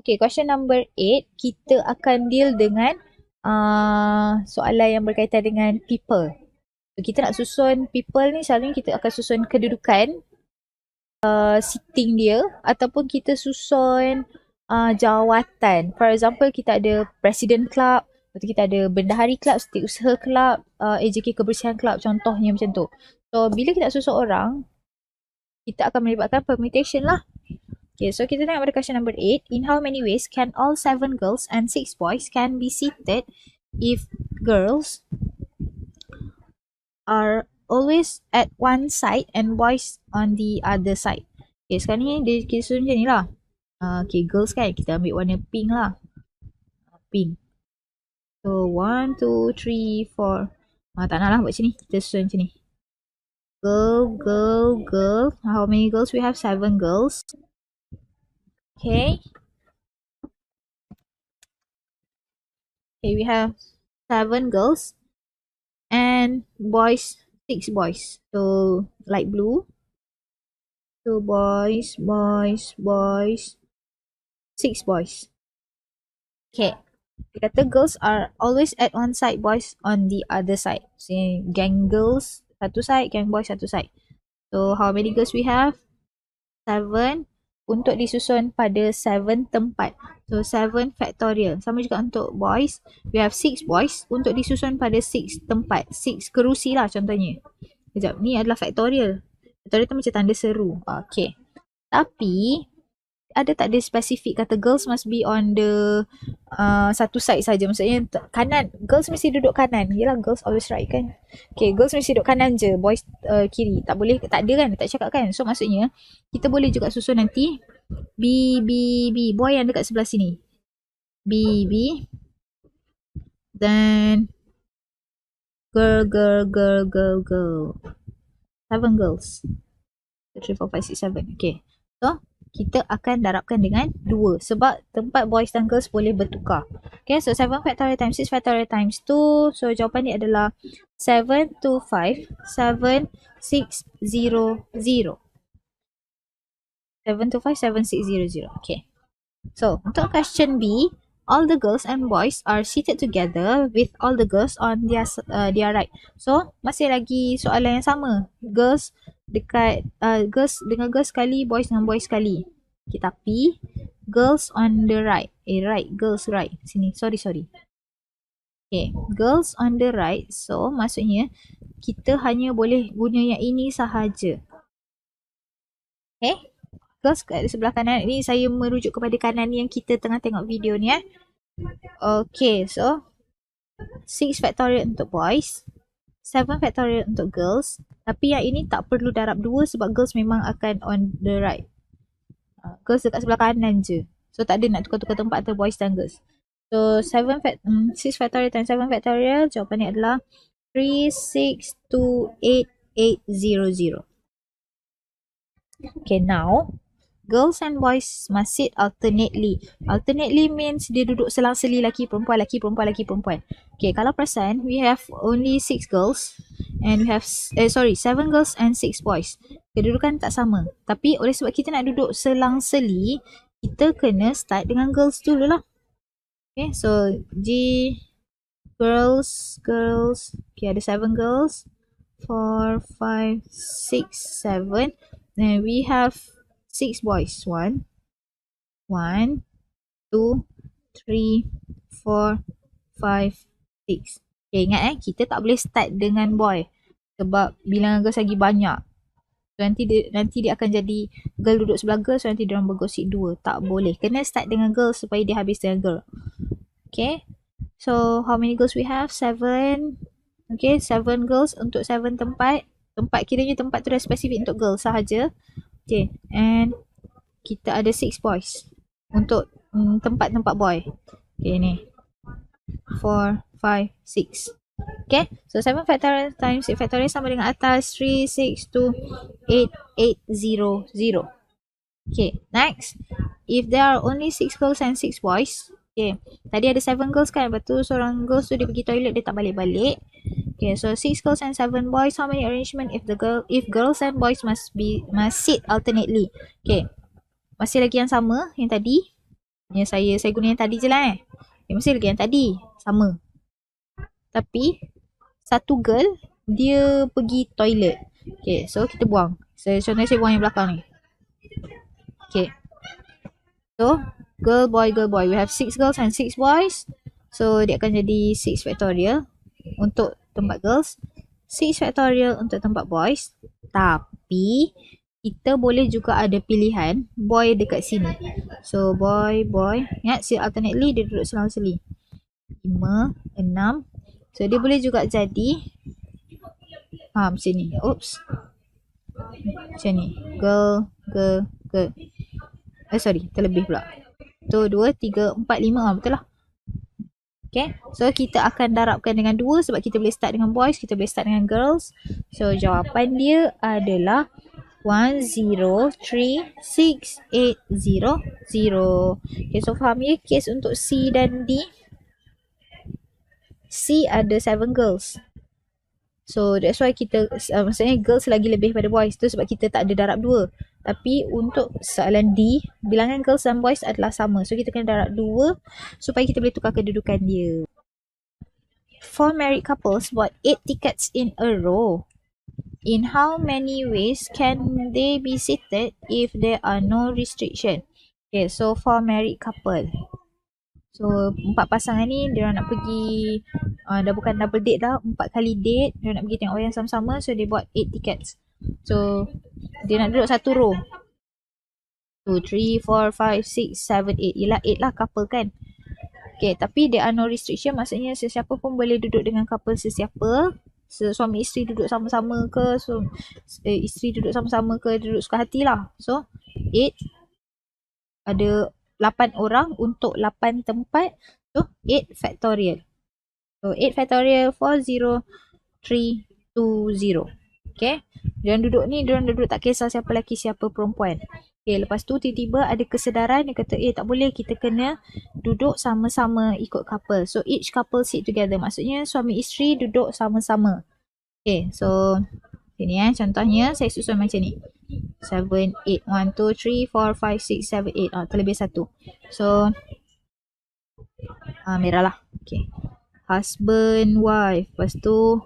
Okay, question number 8. Kita akan deal dengan soalan yang berkaitan dengan people. So, kita nak susun people ni, selalunya kita akan susun kedudukan, sitting dia, ataupun kita susun jawatan. For example, kita ada President Club, lepas tu kita ada Bendahari Club, Setiausaha Club, AJK Kebersihan Club, contohnya macam tu. So, bila kita nak susun orang, kita akan melibatkan permutation lah. Okay, so kita tengok pada question number 8. In how many ways can all 7 girls and 6 boys can be seated if girls are always at one side and boys on the other side? Okay, sekarang ni dia kita susun macam ni lah. Okay, girls kan kita ambil warna pink lah. Pink. So 1, 2, 3, 4. Tak nak lah buat macam ni. Kita susun macam ni. Girl, girl, girl. How many girls? We have 7 girls. Okay. Okay, we have 7 girls and boys, 6 boys. So light blue. So boys, boys, boys, 6 boys. Okay. Dia kata girls are always at one side, boys on the other side. So gang girls satu side, gang boys satu side. So how many girls we have? 7. Untuk disusun pada 7 tempat. So 7 factorial. Sama juga untuk boys. We have 6 boys untuk disusun pada 6 tempat. 6 kerusi lah contohnya. Sekejap. Ni adalah factorial. Factorial tu macam tanda seru. Okay. Tapi ada tak dia spesifik kata girls must be on the satu side saja. Maksudnya kanan. Girls mesti duduk kanan. Yelah, girls always right kan. Okay, girls mesti duduk kanan je. Boys kiri. Tak boleh, tak ada kan. Tak cakap kan. So maksudnya kita boleh juga susun nanti B, B, B. Boy yang dekat sebelah sini. B, B. Then girl, girl, girl, girl, girl. 7 girls. 3, 4, 5, 6, 7. Okay. So kita akan darabkan dengan 2 sebab tempat boys dan girls boleh bertukar. Okay, so 7 factorial times 6 factorial times 2. So jawapan ni adalah 725 7600. 725 7600. Okay. So untuk question B, all the girls and boys are seated together with all the girls on their right. So masih lagi soalan yang sama. Girls dekat girls dengan girls sekali, boys dengan boys sekali. Okay, tapi girls on the right. Right, girls right. Sini, sorry. Okay, girls on the right. So maksudnya kita hanya boleh guna yang ini sahaja. Okay, girls kat sebelah kanan. Ini saya merujuk kepada kanan yang kita tengah tengok video ni Okay, so 6 factorial untuk boys, 7 factorial untuk girls. Tapi yang ini tak perlu darab 2 sebab girls memang akan on the right. Girls dekat sebelah kanan je. So tak ada nak tukar-tukar tempat antara boys dan girls. So 6 factorial times 7 factorial, jawapannya adalah 3628800. Okay, now girls and boys must sit alternately. Alternately means dia duduk selang-seli, laki perempuan, laki perempuan, laki perempuan. Okay, kalau perasan, we have only 6 girls and we have 7 girls and 6 boys. Kedudukan tak sama. Tapi oleh sebab kita nak duduk selang-seli, kita kena start dengan girls dulu lah. Okay, so G girls. Okay, ada 7 girls. 4, 5, 6, 7. Then we have 6 boys. 1, 2, 3, 4, 5, 6. Okay, ingat kita tak boleh start dengan boy. Sebab bilangan girls lagi banyak. So, nanti dia akan jadi girl duduk sebelah girl. So nanti diorang bergosip 2. Tak boleh. Kena start dengan girl supaya dia habis dengan girl. Okay. So how many girls we have? 7. Okay, 7 girls untuk 7 tempat. Kiranya tempat tu dah spesifik untuk girl sahaja. Okay, and kita ada 6 boys untuk tempat-tempat boy. Okay, ni 4, 5, 6. Okay, so 7 factorial times 6 factorial sama dengan atas 3628800. Okay, next. If there are only 6 girls and 6 boys. Okay, tadi ada 7 girls kan. Lepas tu seorang girls tu dia pergi toilet, dia tak balik-balik. Okay, so 6 girls and 7 boys. How many arrangement if girls and boys must sit alternately? Okay, masih lagi yang sama yang tadi. Ya, saya guna yang tadi je lah Ya, mesti lagi yang tadi. Sama. Tapi, satu girl, dia pergi toilet. Okay, so kita buang. Contohnya saya buang yang belakang ni. Okay. So, girl, boy, girl, boy. We have 6 girls and 6 boys. So, dia akan jadi 6 factorial untuk tempat girls. 6 factorial untuk tempat boys. Tapi, kita boleh juga ada pilihan boy dekat sini. So, boy, boy. Ingat, alternately dia duduk selang-seli. 5, 6. So, dia boleh juga jadi macam ni. Oops. Macam ni. Girl, girl, girl. Sorry, terlebih pula. 1, 2, 3, 4, 5. Betul lah. Okay. So, kita akan darabkan dengan 2 sebab kita boleh start dengan boys, kita boleh start dengan girls. So, jawapan dia adalah 1, 0, 3, 6, 8, 0, 0. Okay, so faham ya kes untuk C dan D? C ada 7 girls. So that's why kita maksudnya girls lagi lebih pada boys tu sebab kita tak ada darab 2. Tapi untuk soalan D, bilangan girls dan boys adalah sama. So kita kena darab 2 supaya kita boleh tukar kedudukan dia. 4 married couples bought 8 tickets in a row. In how many ways can they be seated if there are no restriction? Okay, so 4 married couple. So 4 pasangan ni dia nak pergi dah bukan double date dah, 4 kali date. Dia nak pergi tengok wayang sama-sama, so dia buat 8 tickets. So dia nak duduk satu row. 2, 3, 4, 5, 6, 7, 8. Yelah 8 lah couple kan. Okay, tapi there are no restriction, maksudnya sesiapa pun boleh duduk dengan couple sesiapa. Suami isteri duduk sama-sama ke, isteri duduk sama-sama ke, duduk suka hati lah. So 8 ada 8 orang untuk 8 tempat. So 8 factorial. So 8 factorial 4, 0, 3, 2, 0. Okay. Diorang duduk ni, diorang duduk tak kisah siapa lelaki siapa perempuan. Okay, lepas tu tiba-tiba ada kesedaran dia kata tak boleh, kita kena duduk sama-sama ikut couple. So each couple sit together. Maksudnya suami isteri duduk sama-sama. Okay, so sini contohnya saya susun macam ni. 7, 8, 1, 2, 3, 4, 5, 6, 7, 8. Terlebih satu. So, merah lah. Okay. Husband, wife. Lepas tu,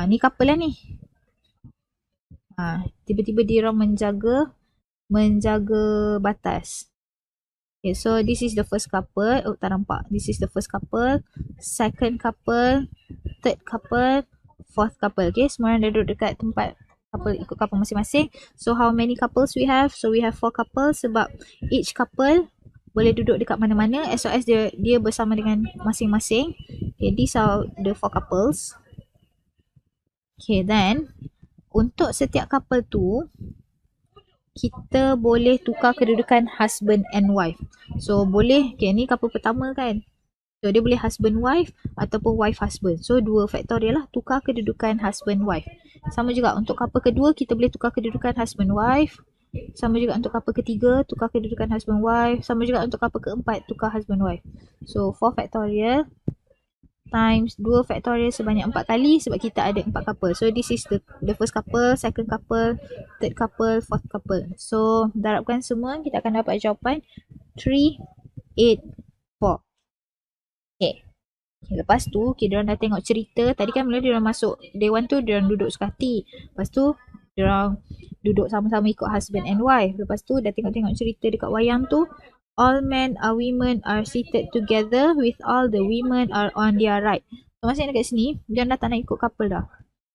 ni couple lah ni. Tiba-tiba dia orang menjaga batas. Okay, so this is the first couple. Oh, tak nampak. This is the first couple. Second couple. Third couple. Fourth couple. Okay, semua orang duduk dekat tempat couple, ikut couple masing-masing. So how many couples we have? So we have 4 couples sebab each couple boleh duduk dekat mana-mana as long as dia bersama dengan masing-masing. Okay, these are the 4 couples. Okay, then untuk setiap couple tu kita boleh tukar kedudukan husband and wife. So boleh, okay, ni couple pertama kan. So dia boleh husband wife ataupun wife husband. So 2 factorial lah, tukar kedudukan husband wife. Sama juga untuk couple kedua kita boleh tukar kedudukan husband wife. Sama juga untuk couple ketiga tukar kedudukan husband wife. Sama juga untuk couple keempat tukar husband wife. So 4 factorial times 2 factorial sebanyak 4 kali sebab kita ada 4 couple. So this is the first couple, second couple, third couple, fourth couple. So darabkan semua, kita akan dapat jawapan 3, 8, 4. Okay. Lepas tu, diorang dah tengok cerita. Tadi kan mula diorang masuk day 1 tu, diorang duduk suka hati. Lepas tu, diorang duduk sama-sama ikut husband and wife. Lepas tu, dah tengok-tengok cerita dekat wayang tu. All men or women are seated together with all the women are on their right. So, maksudnya dekat sini, diorang dah tak nak ikut couple dah.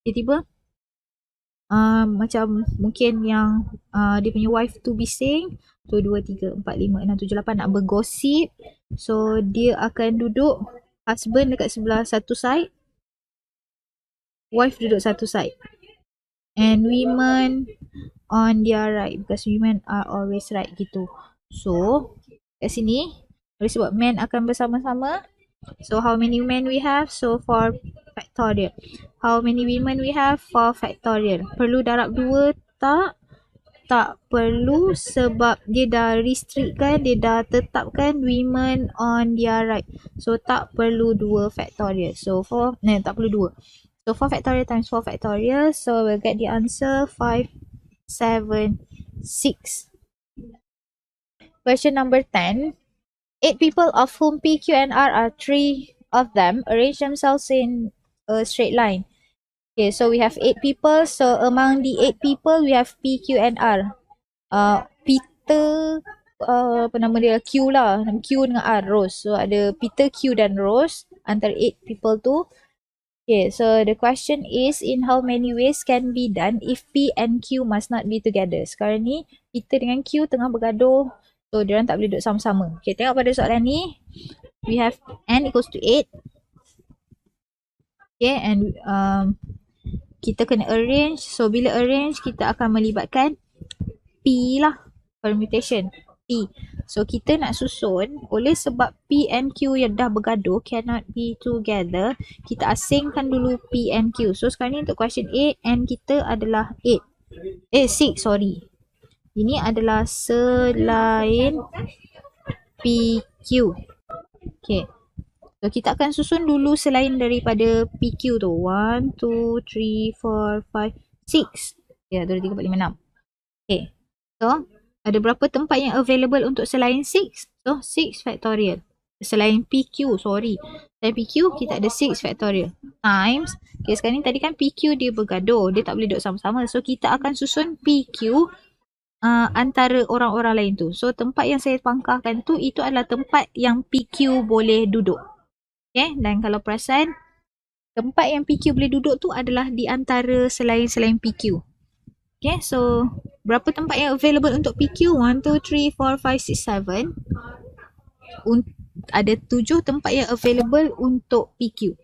Tiba-tiba, macam mungkin yang dia punya wife tu bising. So 2, 3, 4, 5, 6, 7, 8 nak bergosip. So dia akan duduk, husband dekat sebelah satu side, wife duduk satu side. And women on their right because women are always right gitu. So kat sini boleh sebut men akan bersama-sama. So how many men we have? So 4 factorial. How many women we have? 4 factorial. Perlu darab 2 tak? Tak perlu sebab dia dah restrict kan, dia dah tetapkan women on their right. So tak perlu 2 factorial. So tak perlu 2. So 4 factorial times 4 factorial. So we'll get the answer 5, 7, 6. Question number 10. 8 people of whom P, Q, and R are 3 of them arrange themselves in a straight line. Okay, so we have 8 people. So among the 8 people, we have P, Q, and R. Peter, apa nama dia, Q lah. Q dengan R, Rose. So ada Peter, Q dan Rose antara 8 people tu. Okay, so the question is, in how many ways can be done if P and Q must not be together? Sekarang ni, Peter dengan Q tengah bergaduh. So, diorang tak boleh duduk sama-sama. Okay, tengok pada soalan ni. We have n equals to 8. Okay, and kita kena arrange. So, bila arrange, kita akan melibatkan P lah. Permutation. P. So, kita nak susun oleh sebab P and Q yang dah bergaduh cannot be together. Kita asingkan dulu P and Q. So, sekarang ni untuk question A, N kita adalah 8. 6, sorry. Ini adalah selain PQ. Okay. So, kita akan susun dulu selain daripada PQ tu. 1, 2, 3, 4, 5, 6. Ya, 2, 3, 4, 5, 6. Okay. So, ada berapa tempat yang available untuk selain 6? So, 6 factorial. Selain PQ, sorry. Selain PQ, kita ada 6 factorial. Times. Okay, sekarang ni tadi kan PQ dia bergaduh. Dia tak boleh duduk sama-sama. So, kita akan susun PQ antara orang-orang lain tu. So, tempat yang saya pangkahkan tu, itu adalah tempat yang PQ boleh duduk. Okay, dan kalau perasan, tempat yang PQ boleh duduk tu adalah di antara selain PQ. Okay, so berapa tempat yang available untuk PQ? 1, 2, 3, 4, 5, 6, 7. Ada 7 tempat yang available untuk PQ.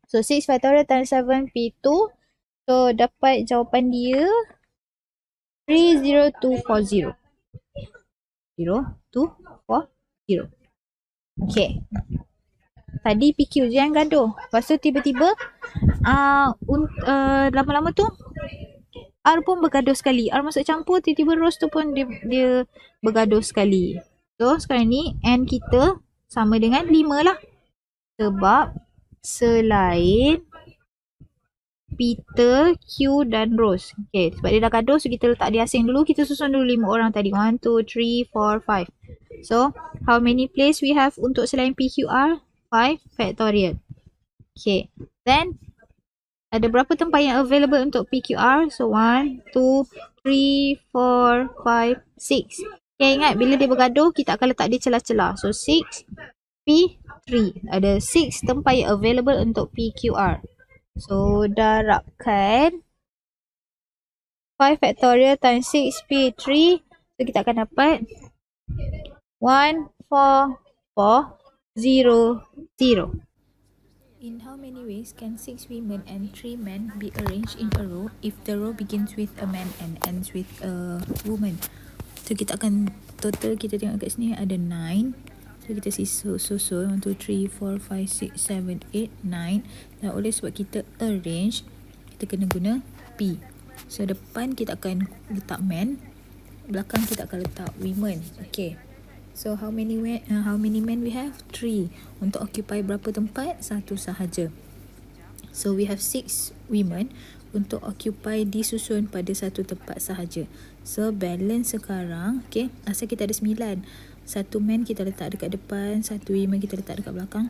So 6 factorial times 7 P2. So dapat jawapan dia 30240. 0240. Okay. Tadi PQ je yang gaduh. Lepas tu tiba-tiba lama-lama tu R pun bergaduh sekali. R masuk campur, tiba-tiba Rose tu pun dia bergaduh sekali. So, sekarang ni N kita sama dengan 5 lah. Sebab selain Peter, Q dan Rose. Okay, sebab dia dah gaduh, so kita letak dia asing dulu. Kita susun dulu 5 orang tadi. 1, 2, 3, 4, 5. So, how many place we have untuk selain PQR? 5 factorial. Okay, then ada berapa tempat yang available untuk PQR? So, 1, 2, 3, 4, 5, 6. Okay, ingat bila dia bergaduh, kita akan letak dia celah-celah. So, 6, P3. Ada 6 tempat yang available untuk PQR. So, darabkan 5 factorial times 6 P3. So, kita akan dapat 1, 4, 4, 0, 0. In how many ways can 6 women and 3 men be arranged in a row if the row begins with a man and ends with a woman? So, kita akan total, kita tengok kat sini ada 9. So, kita susun 1, 2, 3, 4, 5, 6, 7, 8, 9. Dan oleh sebab kita arrange, kita kena guna P. So, depan kita akan letak men, belakang kita akan letak women. Okay. So, how many men we have? 3. Untuk occupy berapa tempat? 1 sahaja. So, we have 6 women untuk occupy disusun pada 1 tempat sahaja. So, balance sekarang, okay, asal kita ada 9. 1 man kita letak dekat depan, 1 women kita letak dekat belakang.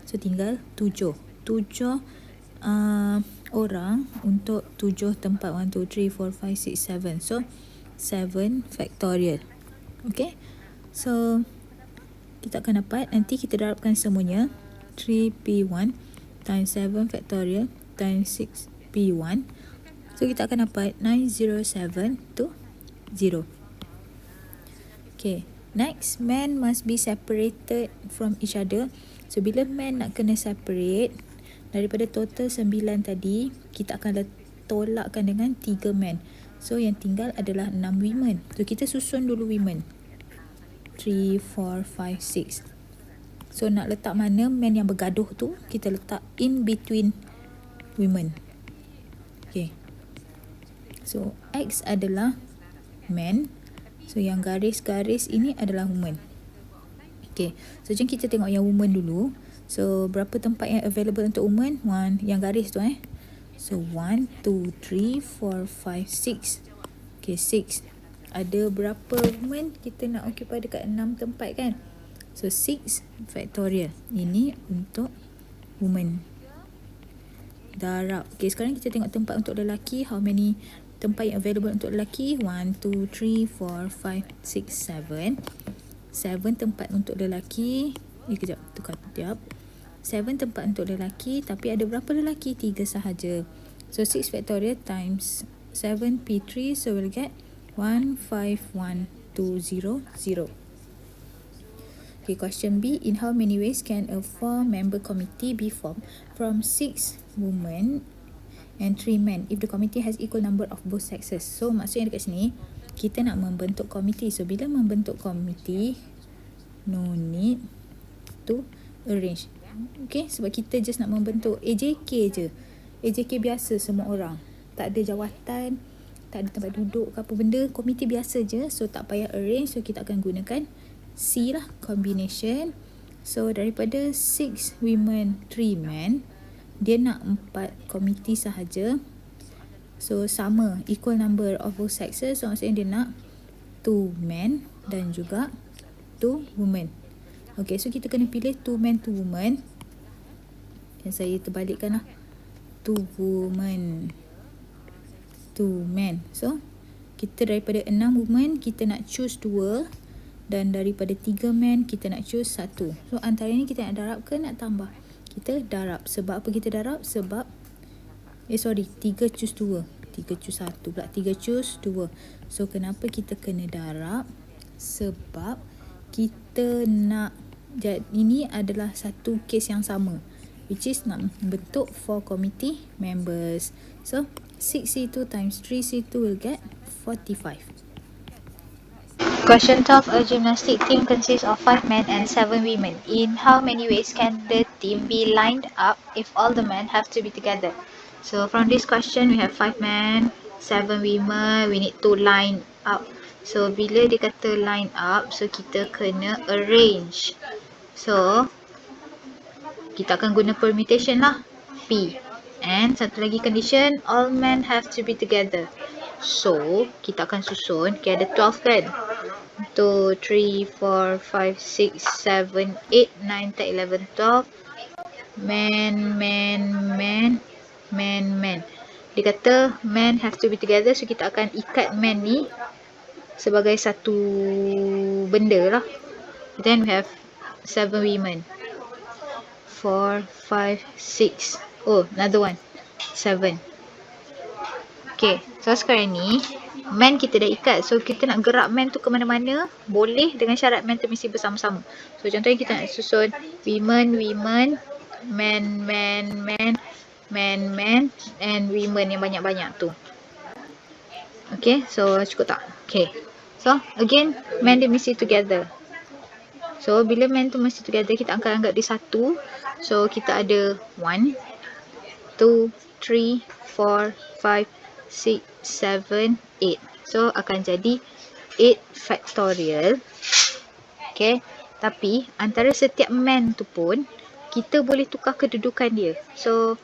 So, tinggal 7. 7 orang untuk 7 tempat. 1, 2, 3, 4, 5, 6, 7. So, 7 factorial. Okay. So, kita akan dapat, nanti kita darabkan semuanya, 3P1 times 7 factorial times 6P1. So, kita akan dapat 907 to 0. Okay, next, men must be separated from each other. So, bila men nak kena separate, daripada total 9 tadi, kita akan tolakkan dengan 3 men. So, yang tinggal adalah 6 women. So, kita susun dulu women. 3, 4, 5, 6. So, nak letak mana men yang bergaduh tu, kita letak in between women. Okay. So, X adalah men. So, yang garis-garis ini adalah women. Okay. So, jom kita tengok yang women dulu. So, berapa tempat yang available untuk women? 1, yang garis tu So, 1, 2, 3, 4, 5, 6. Okay, 6. Ada berapa women? Kita nak occupy dekat 6 tempat kan? So 6 factorial. Ini untuk woman. Darab. Okay, sekarang kita tengok tempat untuk lelaki. How many tempat yang available untuk lelaki? 1, 2, 3, 4, 5, 6, 7. 7 tempat untuk lelaki. Kejap, tukar kejap. 7 tempat untuk lelaki, tapi ada berapa lelaki? 3 sahaja. So 6 factorial times 7p3, so we'll get 151200. Okay, question B. In how many ways can a 4-member committee be formed from 6 women and 3 men if the committee has equal number of both sexes? So maksudnya dekat sini, kita nak membentuk komiti. So bila membentuk komiti, no need to arrange. Okay, sebab kita just nak membentuk AJK je. AJK biasa semua orang. Tak ada jawatan, tak ada tempat duduk ke apa benda. Komiti biasa je. So tak payah arrange. So kita akan gunakan C lah, combination. So daripada 6 women, 3 men, dia nak 4 komiti sahaja. So sama, equal number of both sexes. So maksudnya dia nak 2 men dan juga 2 women. Okay, so kita kena pilih 2 men, 2 women. Dan saya terbalikkan lah. 2 women, 2 men. So kita daripada 6 women, kita nak choose 2. Dan daripada 3 men, kita nak choose 1. So antara ni kita nak darab ke nak tambah? Kita darab. Sebab apa kita darab? Sebab 3 choose 2. 3 choose 1 pula. 3 choose 2. So kenapa kita kena darab? Sebab kita nak, ini adalah satu kes yang sama, which is nak bentuk 4 committee members. So 6C2 times 3C2 will get 45. Question 12. A gymnastic team consists of 5 men and 7 women. In how many ways can the team be lined up if all the men have to be together? So from this question, we have 5 men, 7 women. We need to line up. So bila dia kata line up, so kita kena arrange. So kita akan guna permutation lah, P. And satu lagi condition, all men have to be together. So kita akan susun, okay, ada 12 kan? 2, 3, 4, 5, 6, 7, 8, 9, 10, 11, 12. Men. Dia kata men have to be together. So kita akan ikat men ni sebagai satu benda lah. Then we have 7 women. 4, 5, 6. Oh, another one. 7. Okay, so sekarang ni men kita dah ikat. So kita nak gerak men tu ke mana-mana, boleh dengan syarat men tu mesti bersama-sama. So contohnya kita nak susun women, men, and women yang banyak-banyak tu. Okay, so cukup tak? Okay, so again men dia mesti together. So bila men tu mesti together, kita akan anggap dia satu. So kita ada 1, 2, 3, 4, 5, 6, 7, 8. So akan jadi 8 factorial. Okay, tapi antara setiap man tu pun kita boleh tukar kedudukan dia. So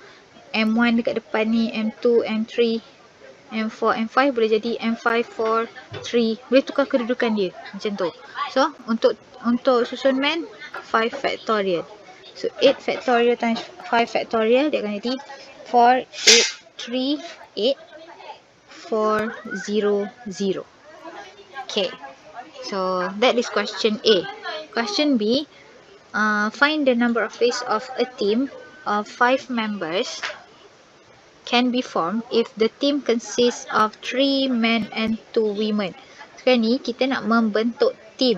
M1 dekat depan ni, M2, M3, M4, M5 boleh jadi M5, 4, 3. Boleh tukar kedudukan dia macam tu. So untuk susun man, 5 factorial. So 8 factorial times 5 factorial, dia akan jadi 4, 8, 3, 8, 4, 0, 0. Okay, so that is question A. Question B, find the number of ways of a team of 5 members can be formed if the team consists of 3 men and 2 women. Sekarang ni kita nak membentuk team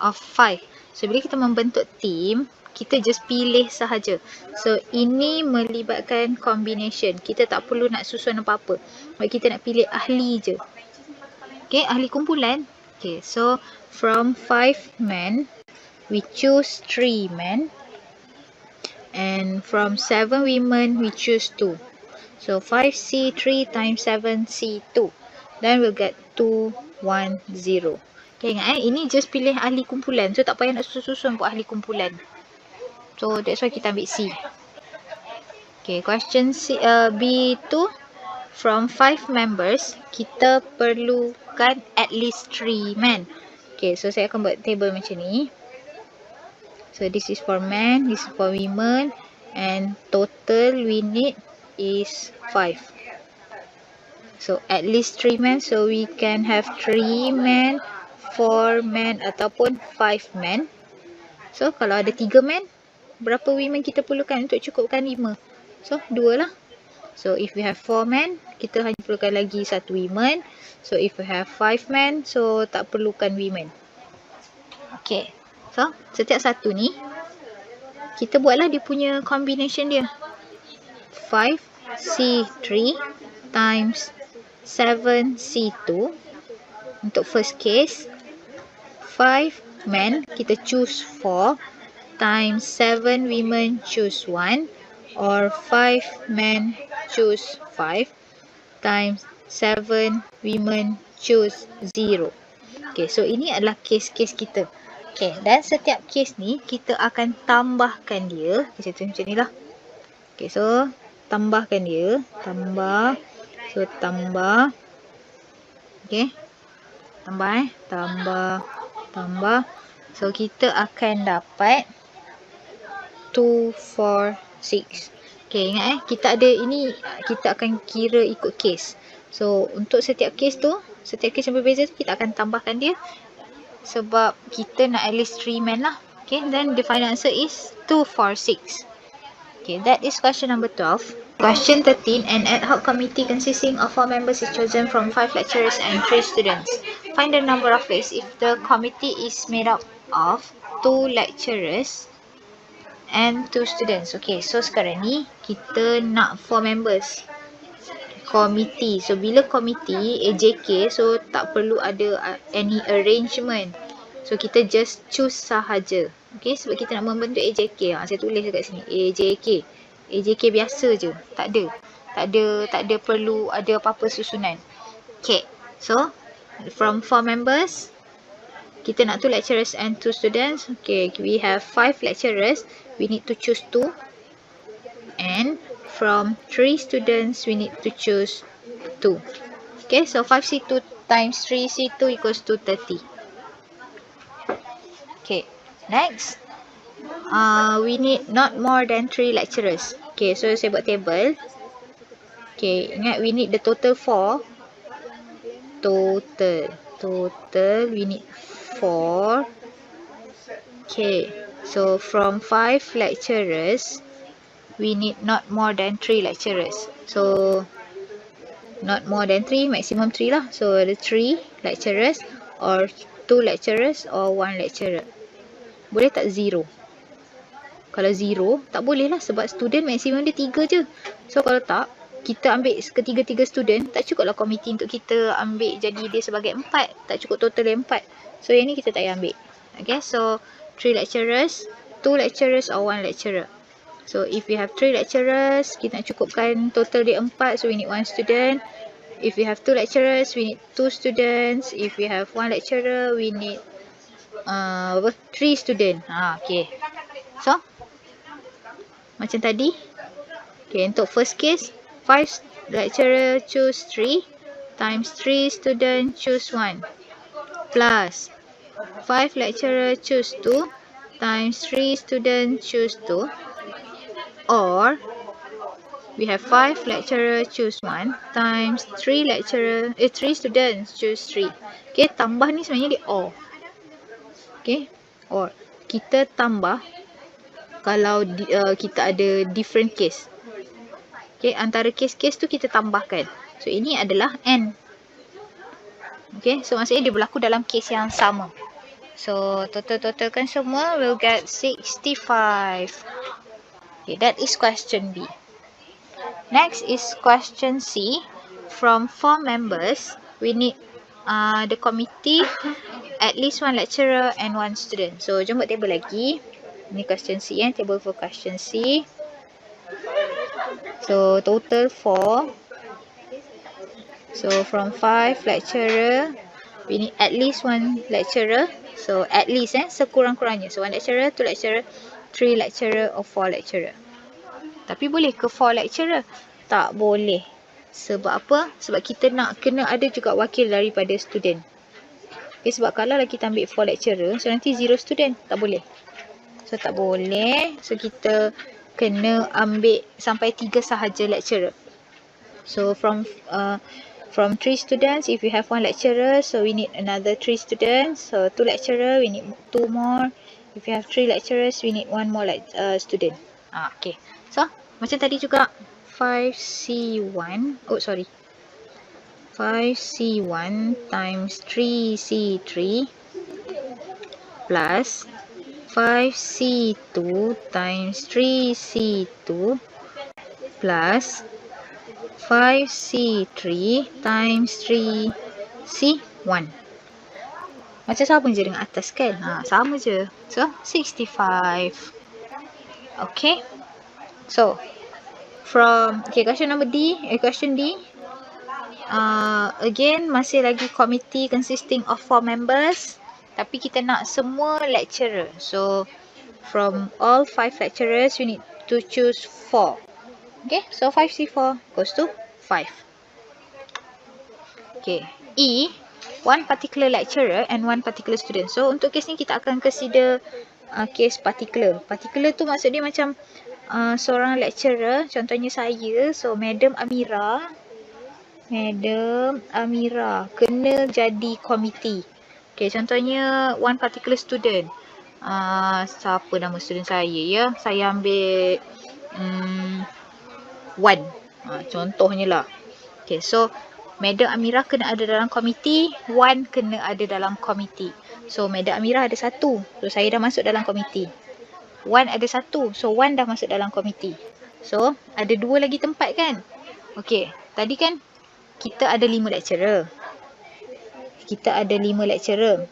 of 5. So bila kita membentuk team, kita just pilih sahaja. So ini melibatkan combination. Kita tak perlu nak susun apa-apa. Sebab kita nak pilih ahli je. Okay, ahli kumpulan. Okay, so from 5 men, we choose 3 men. And from 7 women, we choose 2. So 5C3 times 7C2. Then we'll get 2, 1, 0. Okay, ingat ini just pilih ahli kumpulan. So tak payah nak susun-susun buat ahli kumpulan. So that's why kita ambil C. Okay, question C, B2. From 5 members, kita perlukan at least 3 men. Okay, so saya akan buat table macam ni. So this is for men, this is for women, and total we need is 5. So at least 3 men, so we can have 3 men, 4 men ataupun 5 men. So kalau ada 3 men, berapa women kita perlukan untuk cukupkan 5? So 2 lah. So if we have 4 men, kita hanya perlukan lagi 1 women. So if we have 5 men, so tak perlukan women. Okay. So setiap satu ni, kita buatlah dia punya combination dia. 5C3 times 7C2. Untuk first case, 5 men, kita choose 4 times 7 women choose 1, or 5 men choose 5 times 7 women choose 0. Okay, so ini adalah case-case kita. Okay, dan setiap case ni kita akan tambahkan dia. Okay, macam ni lah. Okay, so tambahkan dia. Tambah. So tambah. Okay. Tambah Tambah. So kita akan dapat 2, 4, 6. Okay, ingat kita ada ini, kita akan kira ikut case. So untuk setiap case tu, setiap case yang berbeza tu, kita akan tambahkan dia. Sebab kita nak at least 3 men lah. Okay, then the final answer is 2, 4, 6. Okay, that is question number 12. Question 13. An ad hoc committee consisting of 4 members is chosen from 5 lecturers and 3 students. Find the number of days if the committee is made up of 2 lecturers and 2 students. Okay, so sekarang ni kita nak 4 members. Committee. So bila committee AJK, so tak perlu ada any arrangement. So kita just choose sahaja. Okay, sebab kita nak membentuk AJK. Saya tulis dekat sini AJK. AJK biasa je. Tak ada perlu ada apa-apa susunan. Okay, so from 4 members, kita nak 2 lecturers and 2 students. Okay, we have 5 lecturers. We need to choose 2. And from 3 students, we need to choose 2. Okay, so 5C2 times 3C2 equals to 30. Okay, next. We need not more than 3 lecturers. Okay, so saya buat table. Okay, ingat we need the total 4. Total we need 4. Okay, so from 5 lecturers, we need not more than 3 lecturers. So not more than 3, maximum 3 lah. So the 3 lecturers or 2 lecturers or 1 lecturer. Boleh tak 0? Kalau 0, tak boleh lah sebab student maksimum dia 3 je. So kalau tak, kita ambil ketiga-tiga student, tak cukup lah komiti untuk kita ambil jadi dia sebagai 4. Tak cukup total dia 4. So yang ni kita tak payah ambil. Okay, so 3 lecturers, 2 lecturers or 1 lecturer. So if we have 3 lecturers, kita nak cukupkan total dia 4, so we need 1 student. If we have 2 lecturers, we need 2 students. If we have 1 lecturer, we need 3 student. Okay. So macam tadi. Okay, untuk first case, 5 lecturer choose 3 times 3 student choose 1 plus 5 lecturer choose 2 times 3 student choose 2, or we have 5 lecturer choose 1 times 3 students choose 3. Okay, tambah ni sebenarnya dia or. Okay, or kita tambah kalau kita ada different case. Okay, antara case-case tu kita tambahkan. So ini adalah and. Okay, so maksudnya dia berlaku dalam case yang sama. So total-totalkan semua will get 65. Okay, that is question B. Next is question C. From 4 members, we need the committee at least 1 lecturer and 1 student. So jom buat table lagi. Ini question C, table for question C. So total 4. So from 5 lecturer, we need at least 1 lecturer. So at least sekurang-kurangnya. So 1 lecturer, 2 lecturer, 3 lecturer or 4 lecturer. Tapi boleh ke 4 lecturer? Tak boleh. Sebab apa? Sebab kita nak kena ada juga wakil daripada student. Okay, sebab kalau kita ambil 4 lecturer, so nanti 0 student. Tak boleh. So tak boleh. So kita kena ambil sampai 3 sahaja lecturer. So from 3 students, if you have 1 lecturer, so we need another 3 students. So 2 lecturer, we need 2 more. If you have 3 lecturers, we need 1 more student. Okay. So macam tadi juga 5C1. Oh sorry. 5C1 times 3C3 plus 5C2 times 3C2 plus 5C3 times 3C1. Macam sama je dengan atas kan? Sama je. So, 65. Okay. So, question D. Again, masih lagi committee consisting of 4 members. Tapi kita nak semua lecturer. So, from all 5 lecturers, we need to choose 4. Okay, so 5C4 goes to 5. Okay, E, 1 particular lecturer and 1 particular student. So, untuk kes ni kita akan consider case particular. Particular tu maksud dia macam seorang lecturer, contohnya saya. So, Madam Amira kena jadi komiti. Okay, contohnya 1 particular student. Siapa nama student saya ya? Saya ambil 1. Contohnya lah. Okay, so Madam Amira kena ada dalam komiti, 1 kena ada dalam komiti. So Madam Amira ada 1. So saya dah masuk dalam komiti. 1 ada 1. So 1 dah masuk dalam komiti. So ada 2 lagi tempat kan? Okay, tadi kan kita ada 5 lecturer.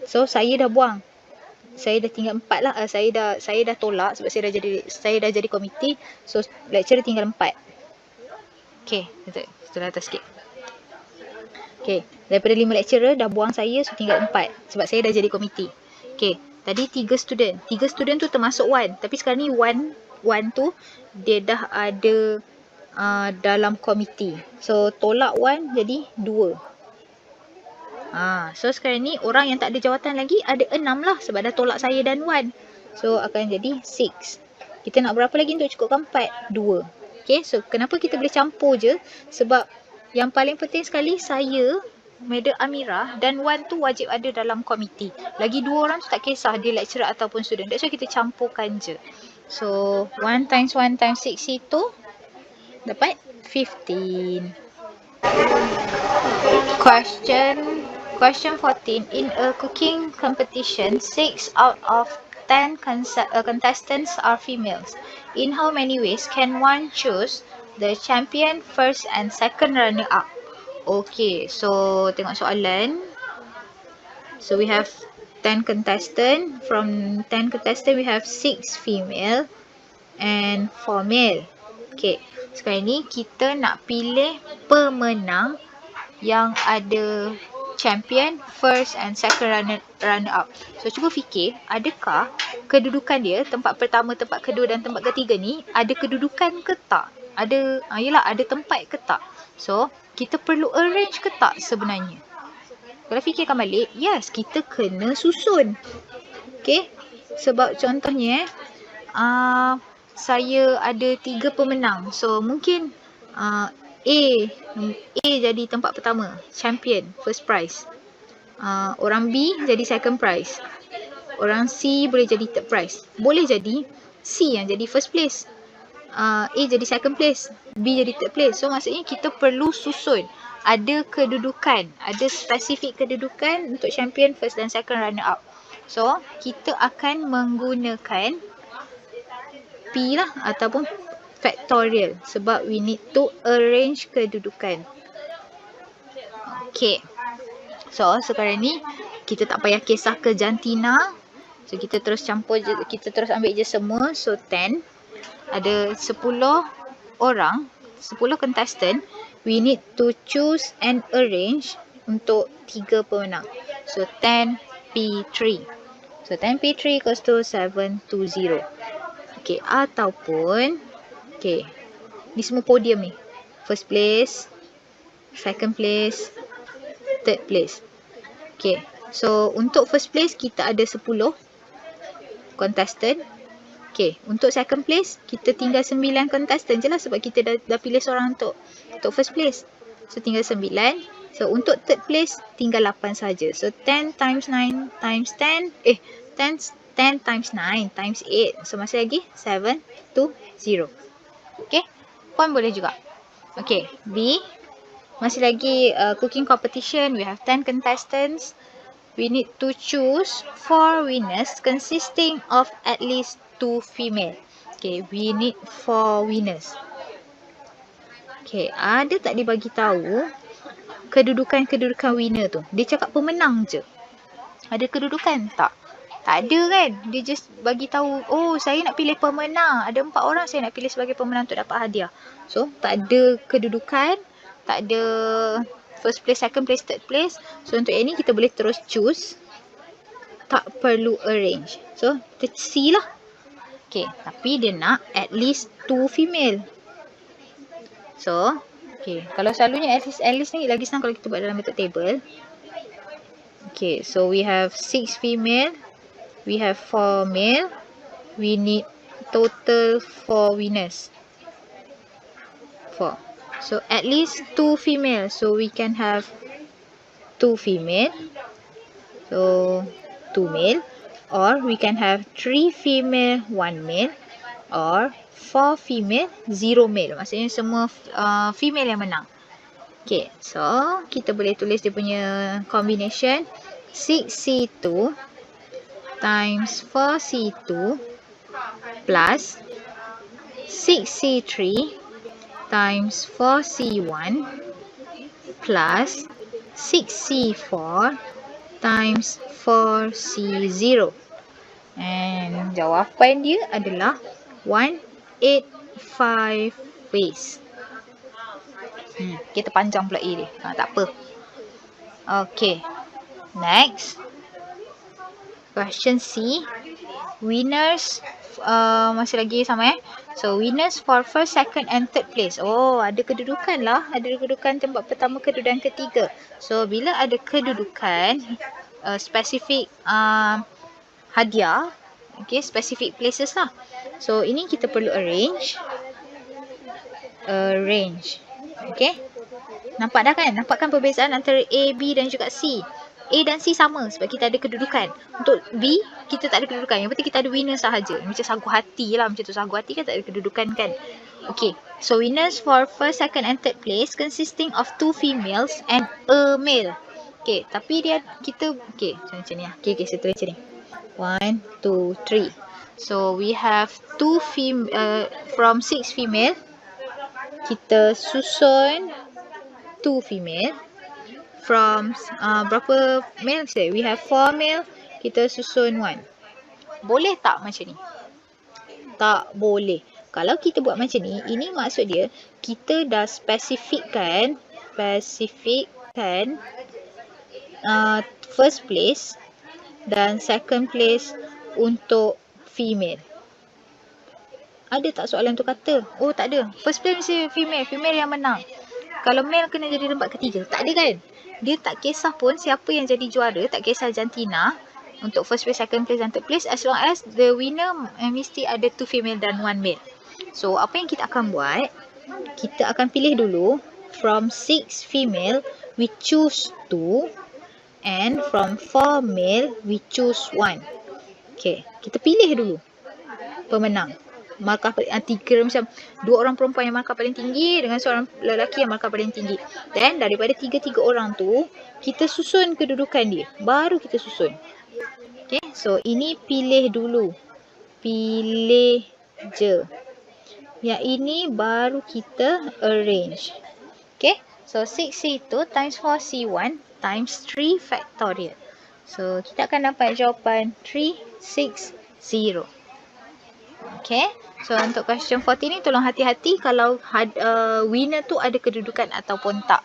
So saya dah buang. Saya dah tinggal 4 lah. Saya dah tolak sebab saya dah jadi komiti. So lecturer tinggal 4. Okay, setelah atas sikit. Okay, daripada 5 lecturer dah buang saya, so tinggal 4 sebab saya dah jadi komiti. Okay, tadi 3 student. 3 student tu termasuk 1. Tapi sekarang ni 1 tu dia dah ada dalam komiti. So tolak 1 jadi 2. So sekarang ni orang yang tak ada jawatan lagi ada 6 lah sebab dah tolak saya dan 1. So akan jadi 6. Kita nak berapa lagi untuk cukupkan 4? 2. Okay, so kenapa kita boleh campur je? Sebab yang paling penting sekali saya, Madam Amira dan 1 tu wajib ada dalam komiti. Lagi 2 orang tu tak kisah dia lecturer ataupun student. That's why kita campurkan je. So 1 times 6 itu dapat 15. Question 14. In a cooking competition, 6 out of 10 contestants are females. In how many ways can one choose the champion, first and second runner up? Okay, so tengok soalan. So we have 10 contestants. From 10 contestants, we have 6 female and 4 male. Okay, sekarang ni kita nak pilih pemenang yang ada champion, first and second runner up. So cuba fikir, adakah kedudukan dia tempat pertama, tempat kedua dan tempat ketiga ni ada kedudukan ke tak? Ada tempat ke tak? So kita perlu arrange ke tak sebenarnya? Kalau fikirkan balik, yes, kita kena susun. Okay, sebab contohnya saya ada 3 pemenang. So mungkin A jadi tempat pertama, champion, first prize. Orang B jadi second prize. Orang C boleh jadi third prize. Boleh jadi C yang jadi first place. A jadi second place, B jadi third place. So maksudnya kita perlu susun. Ada kedudukan, ada spesifik kedudukan untuk champion, first dan second runner up. So kita akan menggunakan P lah ataupun factorial sebab we need to arrange kedudukan. Okay. So sekarang ni kita tak payah kisah ke jantina. So kita terus campur je, kita terus ambil je semua. So 10. Ada 10 orang, 10 contestant. We need to choose and arrange untuk 3 pemenang. So 10P3. So 10P3 equals to 720. Okay, ataupun okay, ni semua podium ni. First place, second place, third place. Okay, so untuk first place kita ada 10 contestant. Okay, untuk second place, kita tinggal 9 contestant je lah sebab kita dah pilih seorang untuk first place. So, tinggal 9. So, untuk third place, tinggal 8 saja. So, 10 times 9 times 10. 10 times 9 times 8. So, masih lagi 7 to 0. Okay, point boleh juga. Okay, B. Masih lagi cooking competition. We have 10 contestants. We need to choose 4 winners consisting of at least 2 female. Okay, we need 4 winners. Okay, ada tak dia bagi tahu kedudukan winner tu? Dia cakap pemenang je. Ada kedudukan tak? Tak ada kan? Dia just bagi tahu, oh saya nak pilih pemenang. Ada 4 orang saya nak pilih sebagai pemenang untuk dapat hadiah. So, tak ada kedudukan, tak ada first place, second place, third place. So, untuk yang ni kita boleh terus choose. Tak perlu arrange. So, kita C lah. Okay, tapi dia nak at least 2 female. So, okay, kalau selalunya at least ni lagi senang kalau kita buat dalam bentuk table. Okay, so we have 6 female. We have 4 male. We need total 4 winners. 4. So, at least 2 female. So, we can have 2 female. So, 2 male. Or, we can have 3 female, 1 male. Or, 4 female, 0 male. Maksudnya semua female yang menang. Okay, so, kita boleh tulis dia punya combination. 6C2 times 4C2 plus 6C3 times 4C1 plus 6C4 times 4C0. And jawapan dia adalah 185 ways. Kita panjang pula A dia. Tak apa. Okay. Next. Question C. Winners. Masih lagi sama So, winners for first, second and third place. Oh, ada kedudukan lah. Ada kedudukan tempat pertama, kedua dan ketiga. So, bila ada kedudukan, spesifik hadiah. Okay, specific places lah. So, ini kita perlu arrange. Okay. Nampak dah kan? Nampak kan perbezaan antara A, B dan juga C? A dan C sama sebab kita ada kedudukan. Untuk B, kita tak ada kedudukan. Yang penting kita ada winner sahaja. Macam sagu hati lah. Macam tu sagu hati kan tak ada kedudukan kan? Okay. So, winners for first, second and third place consisting of 2 females and a male. Okay. Tapi kita, okay. Macam ni lah. Okay, saya tulis macam ni. 1, 2, 3. So, we have 2 from 6 female. Kita susun 2 female. From berapa male? We have 4 male. Kita susun 1. Boleh tak macam ni? Tak boleh. Kalau kita buat macam ni, ini maksud dia kita dah spesifikkan first place dan second place untuk female. Ada tak soalan tu kata? Oh, tak ada. First place mesti female. Female yang menang. Kalau male kena jadi tempat ketiga. Tak ada kan? Dia tak kisah pun siapa yang jadi juara. Tak kisah jantina. Untuk first place, second place dan third place. As long as the winner mesti ada 2 female dan 1 male. So, apa yang kita akan buat? Kita akan pilih dulu. From 6 female, we choose 2. And from 4 male, we choose 1. Okay. Kita pilih dulu pemenang. Markah tiga macam 2 orang perempuan yang markah paling tinggi dengan seorang lelaki yang markah paling tinggi. Dan daripada 3 orang tu, kita susun kedudukan dia. Baru kita susun. Okay, so ini pilih dulu. Pilih je. Yang ini baru kita arrange. Okay, so 6C2 times 4C1 times 3 factorial. So, kita akan dapat jawapan 360. Okay, so untuk question 40 ni tolong hati-hati kalau winner tu ada kedudukan ataupun tak.